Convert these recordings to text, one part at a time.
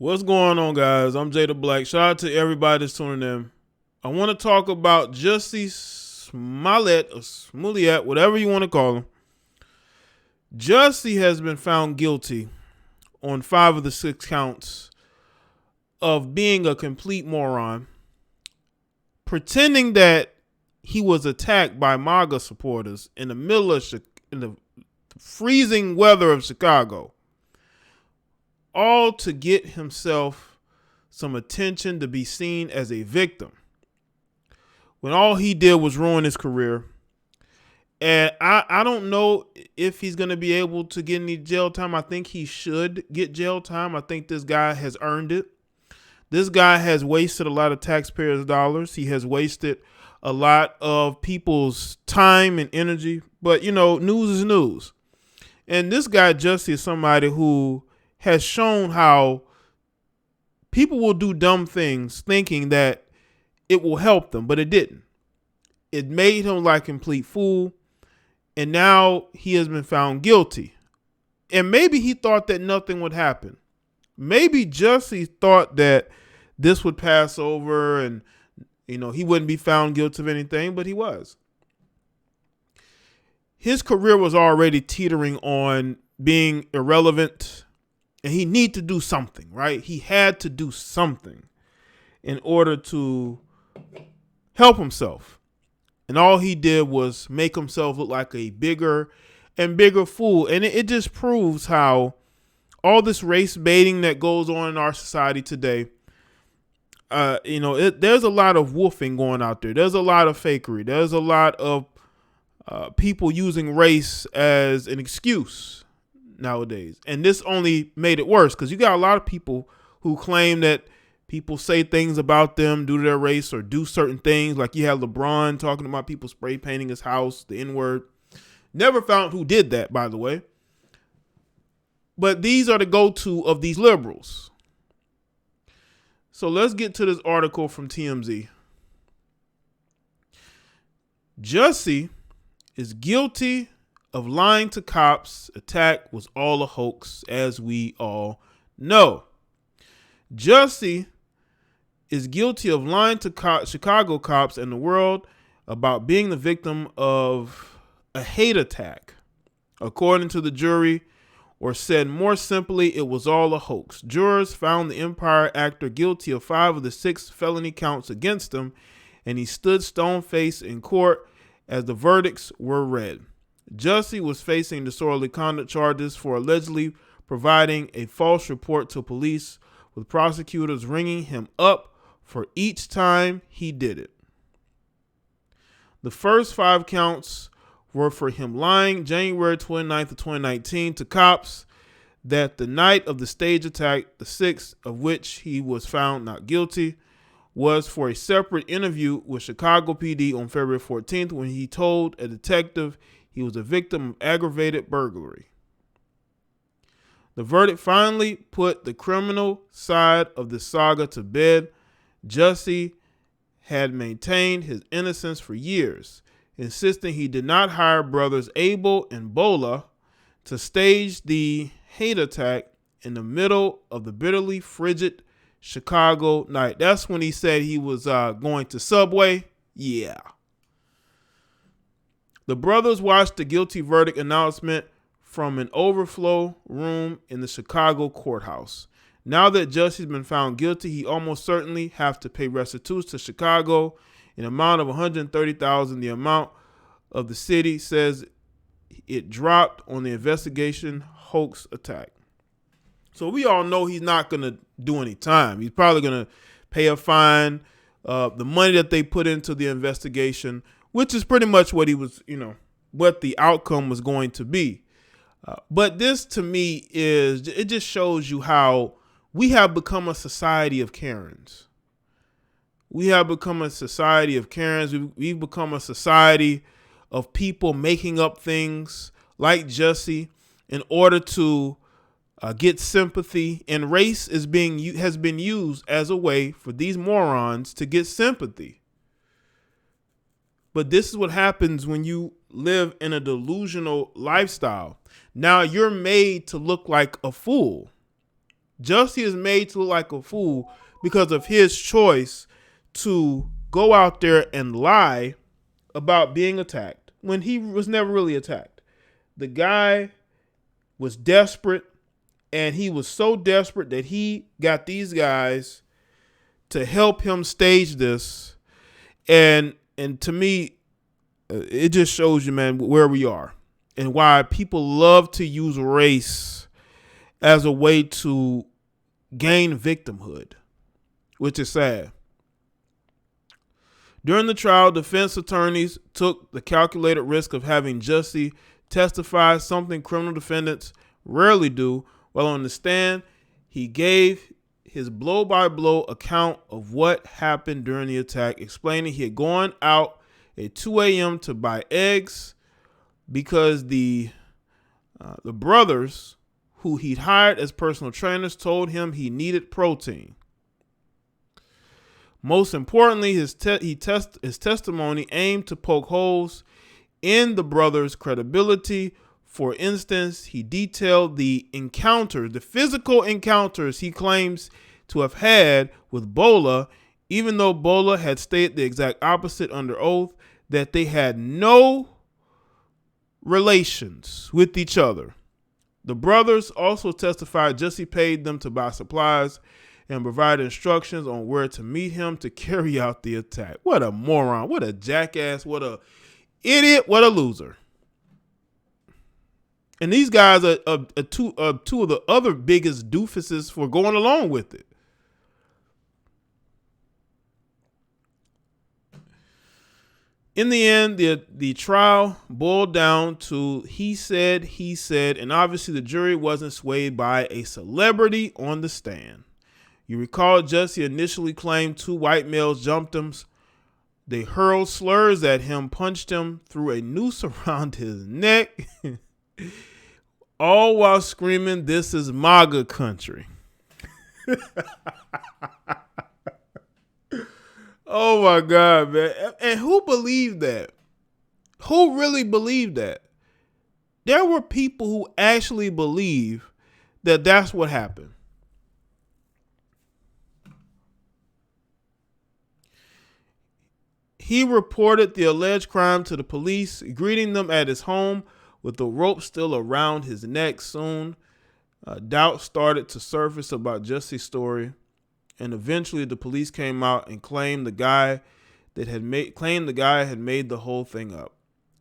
What's going on, guys? I'm Jay the Black. Shout out to everybody that's tuning in. I want to talk about Jussie Smollett or Smollett, whatever you want to call him. Jussie has been found guilty on 5 of the 6 counts of being a complete moron, pretending that he was attacked by MAGA supporters in the middle of in the freezing weather of Chicago, all to get himself some attention to be seen as a victim, when all he did was ruin his career. And I don't know if he's going to be able to get any jail time. I think he should get jail time. I think this guy has earned it. This guy has wasted a lot of taxpayers' dollars. He has wasted a lot of people's time and energy. But, you know, news is news. And this guy, Jussie, is somebody who has shown how people will do dumb things thinking that it will help them, but it didn't. It made him like a complete fool, and now he has been found guilty. And maybe he thought that nothing would happen. Maybe Jussie thought that this would pass over and, you know, he wouldn't be found guilty of anything, but he was. His career was already teetering on being irrelevant, and he needed to do something, right? He had to do something in order to help himself. And all he did was make himself look like a bigger and bigger fool. And it just proves how all this race baiting that goes on in our society today, there's a lot of woofing going out there. There's a lot of fakery. There's a lot of people using race as an excuse nowadays. And this only made it worse because you got a lot of people who claim that people say things about them due to their race or do certain things. Like you have LeBron talking about people spray painting his house, the N-word. Never found who did that, by the way. But these are the go-to of these liberals. So let's get to this article from TMZ. Jussie is guilty of lying to cops. Attack was all a hoax, as we all know. Jussie is guilty of lying to Chicago cops and the world about being the victim of a hate attack. According to the jury, or said more simply, it was all a hoax. Jurors found the Empire actor guilty of 5 of the 6 felony counts against him, and he stood stone-faced in court as the verdicts were read. Jussie was facing disorderly conduct charges for allegedly providing a false report to police, with prosecutors ringing him up for each time he did it. The first 5 counts were for him lying January 29th of 2019 to cops that the night of the stage attack, the 6th of which he was found not guilty, was for a separate interview with Chicago PD on February 14th when he told a detective he was a victim of aggravated burglary. The verdict finally put the criminal side of the saga to bed. Jussie had maintained his innocence for years, insisting he did not hire brothers Abel and Bola to stage the hate attack in the middle of the bitterly frigid Chicago night. That's when he said he was going to Subway. Yeah. The brothers watched the guilty verdict announcement from an overflow room in the Chicago courthouse. Now that Jussie's been found guilty, he almost certainly have to pay restitution to Chicago in amount of $130,000. The amount of the city says it dropped on the investigation hoax attack. So we all know he's not going to do any time. He's probably going to pay a fine, the money that they put into the investigation, which is pretty much what he was, what the outcome was going to be. But this to me it just shows you how we have become a society of Karens. We have become a society of Karens. We've become a society of people making up things like Jussie in order to get sympathy. And race has been used as a way for these morons to get sympathy. But this is what happens when you live in a delusional lifestyle. Now you're made to look like a fool. Jussie is made to look like a fool because of his choice to go out there and lie about being attacked when he was never really attacked. The guy was desperate, and he was so desperate that he got these guys to help him stage this. And to me, it just shows you, man, where we are and why people love to use race as a way to gain victimhood, which is sad. During the trial, defense attorneys took the calculated risk of having Jussie testify, something criminal defendants rarely do. While on the stand, he gave his blow-by-blow account of what happened during the attack, explaining he had gone out at 2 a.m. to buy eggs because the brothers who he'd hired as personal trainers told him he needed protein. Most importantly, his testimony aimed to poke holes in the brothers' credibility. For instance, he detailed the physical encounters he claims to have had with Bola, even though Bola had stated the exact opposite under oath, that they had no relations with each other. The brothers also testified Jussie paid them to buy supplies and provide instructions on where to meet him to carry out the attack. What a moron. What a jackass. What a idiot. What a loser. And these guys are two of the other biggest doofuses for going along with it. In the end, the trial boiled down to he said, and obviously the jury wasn't swayed by a celebrity on the stand. You recall Jussie initially claimed 2 white males jumped him. They hurled slurs at him, punched him, threw a noose around his neck, all while screaming, "This is MAGA country." Oh my God, man. And who believed that? Who really believed that? There were people who actually believe that that's what happened. He reported the alleged crime to the police, greeting them at his home with the rope still around his neck. Soon, doubt started to surface about Jussie's story, and eventually the police came out and claimed the guy had made the whole thing up.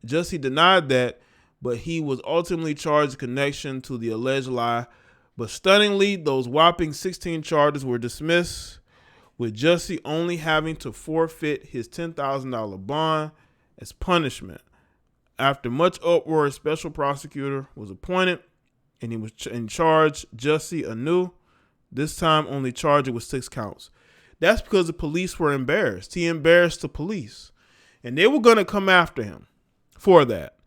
Jussie denied that, but he was ultimately charged in connection to the alleged lie. But stunningly, those whopping 16 charges were dismissed, with Jussie only having to forfeit his $10,000 bond as punishment. After much uproar, a special prosecutor was appointed, and he was charged Jussie anew. This time only charged with 6 counts. That's because the police were embarrassed. He embarrassed the police, and they were going to come after him for that.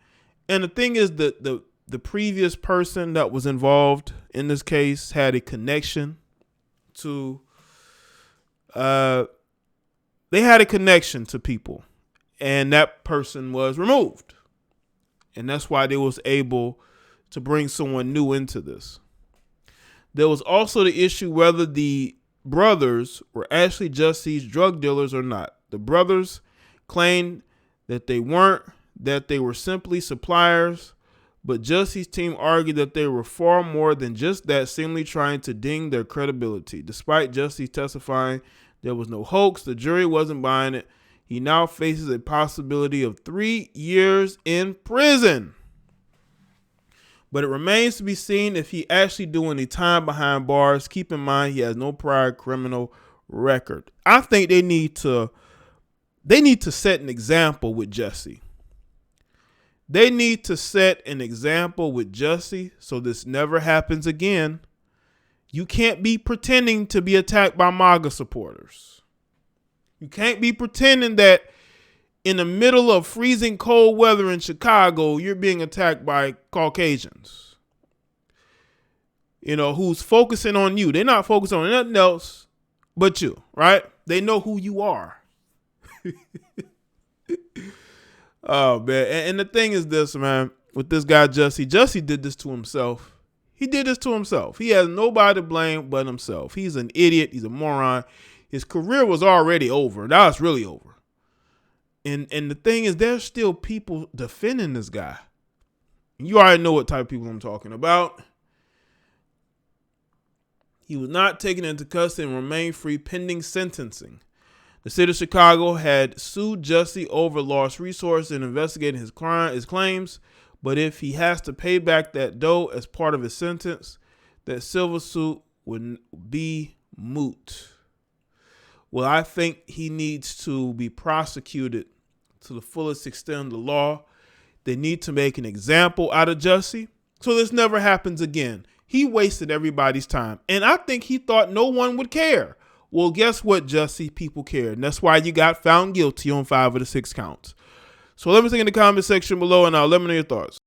And the thing is that the previous person that was involved in this case had a connection to they had a connection to people, and that person was removed. And that's why they was able to bring someone new into this. There was also the issue whether the brothers were actually Jussie's drug dealers or not. The brothers claimed that they weren't, that they were simply suppliers, but Jussie's team argued that they were far more than just that, seemingly trying to ding their credibility. Despite Jussie testifying there was no hoax, the jury wasn't buying it. He now faces a possibility of 3 years in prison. But it remains to be seen if he actually do any time behind bars. Keep in mind he has no prior criminal record. I think they need to set an example with Jussie. They need to set an example with Jussie so this never happens again. You can't be pretending to be attacked by MAGA supporters. You can't be pretending that in the middle of freezing cold weather in Chicago, you're being attacked by Caucasians, who's focusing on you. They're not focusing on nothing else but you, right? They know who you are. Oh, man. And the thing is this, man, with this guy, Jussie did this to himself. He did this to himself. He has nobody to blame but himself. He's an idiot. He's a moron. His career was already over. Now it's really over. And the thing is, there's still people defending this guy. You already know what type of people I'm talking about. He was not taken into custody and remained free pending sentencing. The city of Chicago had sued Jussie over lost resources in investigating his claims, but if he has to pay back that dough as part of his sentence, that civil suit would be moot. Well, I think he needs to be prosecuted to the fullest extent of the law. They need to make an example out of Jussie so this never happens again. He wasted everybody's time, and I think he thought no one would care. Well, guess what, Jussie? People cared, and that's why you got found guilty on 5 of the 6 counts. So let me know in the comment section below, and let me know your thoughts.